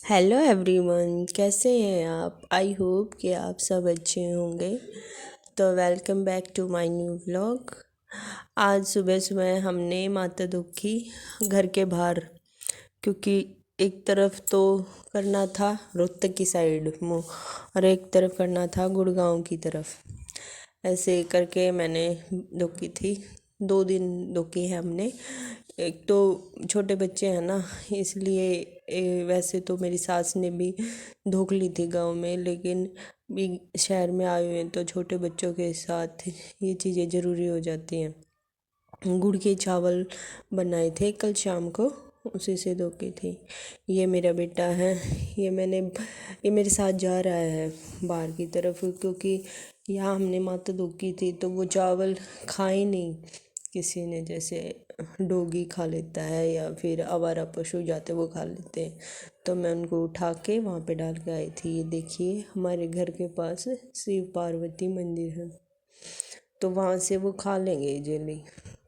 Hello everyone, कैसे हैं आप। आई होप कि आप सब अच्छे होंगे। तो welcome back to my new vlog. आज सुबह सुबह हमने माता दुखी घर के बाहर, क्योंकि एक तरफ तो करना था रोहतक की साइड मुँह और एक तरफ करना था गुड़गांव की तरफ। ऐसे करके मैंने दुखी थी, 2 दिन दुखी है हमने। एक तो छोटे बच्चे हैं ना, इसलिए वैसे तो मेरी सास ने भी धोख ली थी गांव में, लेकिन भी शहर में आए हुए हैं तो छोटे बच्चों के साथ ये चीज़ें ज़रूरी हो जाती हैं। गुड़ के चावल बनाए थे कल शाम को, उसी से धोखी थी। ये मेरा बेटा है, ये मेरे साथ जा रहा है बाहर की तरफ, क्योंकि यहाँ हमने माता धोखी थी तो वो चावल खाए नहीं। किसी ने जैसे डोगी खा लेता है या फिर आवारा पशु जाते वो खा लेते हैं, तो मैं उनको उठा के वहाँ पे डाल के आई थी। ये देखिए हमारे घर के पास शिव पार्वती मंदिर है, तो वहाँ से वो खा लेंगे इजीली,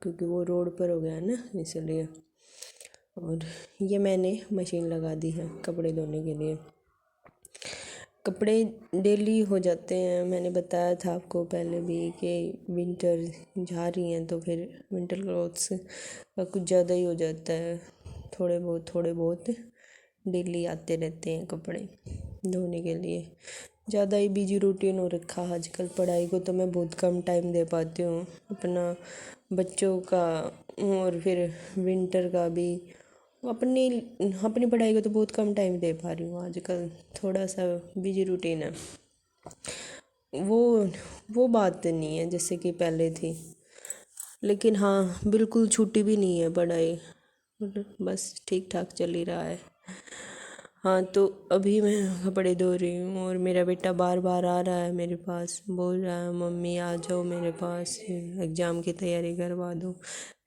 क्योंकि वो रोड पर हो गया ना इसलिए। और ये मैंने मशीन लगा दी है कपड़े धोने के लिए। कपड़े डेली हो जाते हैं। मैंने बताया था आपको पहले भी कि विंटर जा रही हैं तो फिर विंटर क्लॉथ्स का कुछ ज़्यादा ही हो जाता है। थोड़े बहुत डेली आते रहते हैं कपड़े धोने के लिए। ज़्यादा ही बिजी रूटीन हो रखा आजकल। पढ़ाई को तो मैं बहुत कम टाइम दे पाती हूँ अपना, बच्चों का और फिर विंटर का भी। अपनी अपनी पढ़ाई को तो बहुत कम टाइम दे पा रही हूँ आजकल, थोड़ा सा बिजी रूटीन है। वो वो बात नहीं है जैसे कि पहले थी, लेकिन हाँ बिल्कुल छुट्टी भी नहीं है पढ़ाई, बस ठीक ठाक चल ही रहा है। हाँ, तो अभी मैं कपड़े धो रही हूँ और मेरा बेटा बार बार आ रहा है मेरे पास, बोल रहा है मम्मी आ जाओ मेरे पास, एग्ज़ाम की तैयारी करवा दो।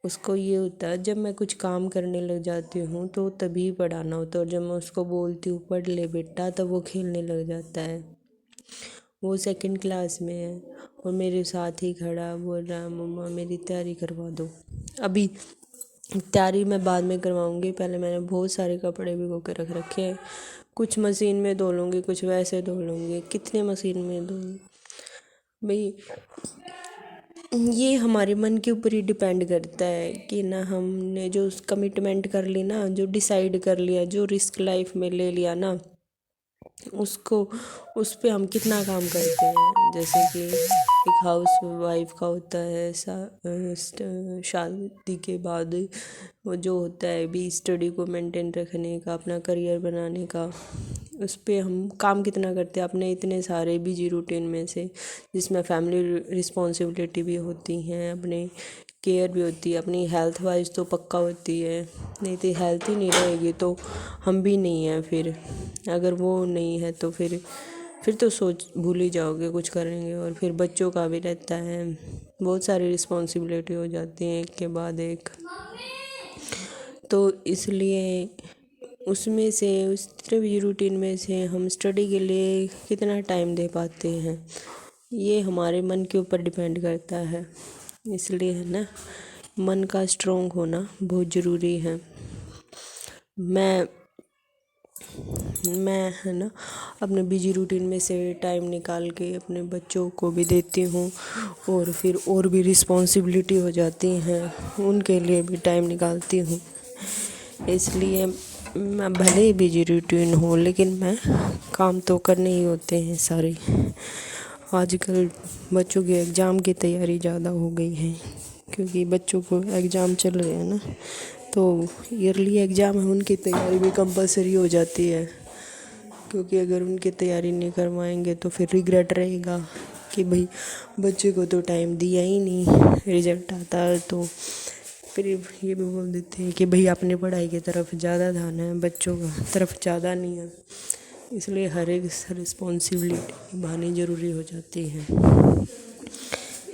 उसको ये होता है जब मैं कुछ काम करने लग जाती हूँ तो तभी पढ़ाना होता है, और जब मैं उसको बोलती हूँ पढ़ ले बेटा तब वो खेलने लग जाता है। वो सेकंड क्लास में है और मेरे साथ ही खड़ा बोल रहा है मम्मा मेरी तैयारी करवा दो। अभी तैयारी मैं बाद में करवाऊँगी, पहले मैंने बहुत सारे कपड़े भिगो के रख रखे हैं। कुछ मशीन में धो लूँगी, कुछ वैसे धो लूँगी। कितने मशीन में धोऊँ भाई, ये हमारे मन के ऊपर ही डिपेंड करता है कि ना हमने जो कमिटमेंट कर ली ना, जो डिसाइड कर लिया, जो रिस्क लाइफ में ले लिया ना, उसको उस पे हम कितना काम करते हैं। जैसे कि एक हाउस वाइफ का होता है शादी के बाद वो जो होता है भी स्टडी को मेंटेन रखने का, अपना करियर बनाने का, उस पे हम काम कितना करते हैं अपने इतने सारे बिजी रूटीन में से, जिसमें फैमिली रिस्पॉन्सिबिलिटी भी होती हैं, अपने केयर भी होती है, अपनी हेल्थ वाइज तो पक्का होती है। नहीं तो हेल्थ ही नहीं रहेगी तो हम भी नहीं हैं। फिर अगर वो नहीं है तो फिर तो सोच भूल ही जाओगे कुछ करेंगे। और फिर बच्चों का भी रहता है, बहुत सारी रिस्पॉन्सिबिलिटी हो जाती हैं एक के बाद एक, तो इसलिए उसमें से उस तरह रूटीन में से हम स्टडी के लिए कितना टाइम दे पाते हैं, ये हमारे मन के ऊपर डिपेंड करता है। इसलिए है ना, मन का स्ट्रोंग होना बहुत ज़रूरी है। मैं मैं है ना अपने बिजी रूटीन में से टाइम निकाल के अपने बच्चों को भी देती हूँ, और फिर और भी रिस्पॉन्सिबिलिटी हो जाती हैं उनके लिए भी टाइम निकालती हूँ। इसलिए मैं भले ही बिजी रूटीन हूँ, लेकिन मैं काम तो करने ही होते हैं सारे। आजकल बच्चों के एग्ज़ाम की तैयारी ज़्यादा हो गई है, क्योंकि बच्चों को एग्ज़ाम चल रहे हैं ना, तो ईयरली एग्ज़ाम है, उनकी तैयारी भी कंपलसरी हो जाती है। क्योंकि अगर उनकी तैयारी नहीं करवाएंगे तो फिर रिग्रेट रहेगा कि भाई बच्चे को तो टाइम दिया ही नहीं, रिजल्ट आता है तो फिर ये भी बोल देते हैं कि भाई अपनी पढ़ाई की तरफ ज़्यादा ध्यान है, बच्चों की तरफ ज़्यादा नहीं है। इसलिए हर एक रिस्पॉन्सिबिलिटी निभानी ज़रूरी हो जाती है।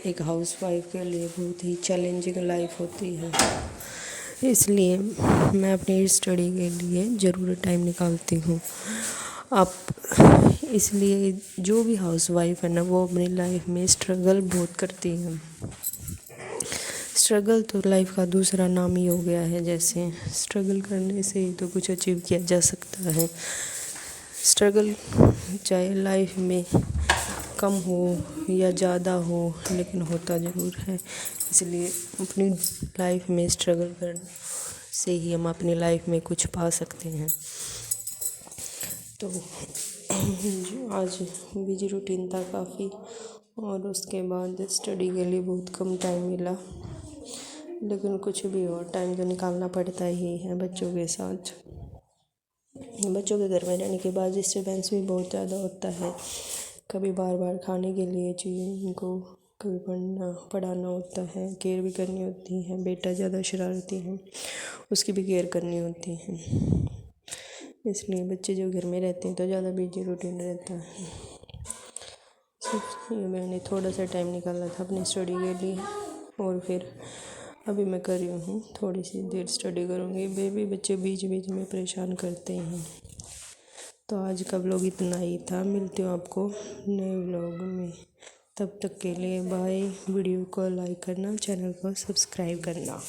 एक हाउसवाइफ के लिए बहुत ही चैलेंजिंग लाइफ होती है, इसलिए मैं अपनी स्टडी के लिए ज़रूर टाइम निकालती हूँ। आप इसलिए जो भी हाउसवाइफ है ना, वो अपनी लाइफ में स्ट्रगल बहुत करती है। स्ट्रगल तो लाइफ का दूसरा नाम ही हो गया है। जैसे स्ट्रगल करने से ही तो कुछ अचीव किया जा सकता है। स्ट्रगल चाहे लाइफ में कम हो या ज़्यादा हो, लेकिन होता ज़रूर है। इसलिए अपनी लाइफ में स्ट्रगल करने से ही हम अपनी लाइफ में कुछ पा सकते हैं। तो आज बिजी रूटीन था काफ़ी, और उसके बाद स्टडी के लिए बहुत कम टाइम मिला, लेकिन कुछ भी हो टाइम तो निकालना पड़ता ही है बच्चों के साथ। बच्चों के घर में रहने के बाद डिस्टर्बेंस भी बहुत ज़्यादा होता है। कभी बार बार खाने के लिए चाहिए उनको, कभी पढ़ाना होता है, केयर भी करनी होती है। बेटा ज़्यादा शरारती है, उसकी भी केयर करनी होती है। इसलिए बच्चे जो घर में रहते हैं तो ज़्यादा बिजी रूटीन रहता है। ये मैंने थोड़ा सा टाइम निकाला था अपनी स्टडी के लिए, और फिर अभी मैं कर रही हूँ, थोड़ी सी देर स्टडी करूँगी। बेबी बच्चे बीच बीच में परेशान करते हैं। तो आज का व्लॉग इतना ही था। मिलती हूँ आपको नए व्लॉग में, तब तक के लिए बाय। वीडियो को लाइक करना, चैनल को सब्सक्राइब करना।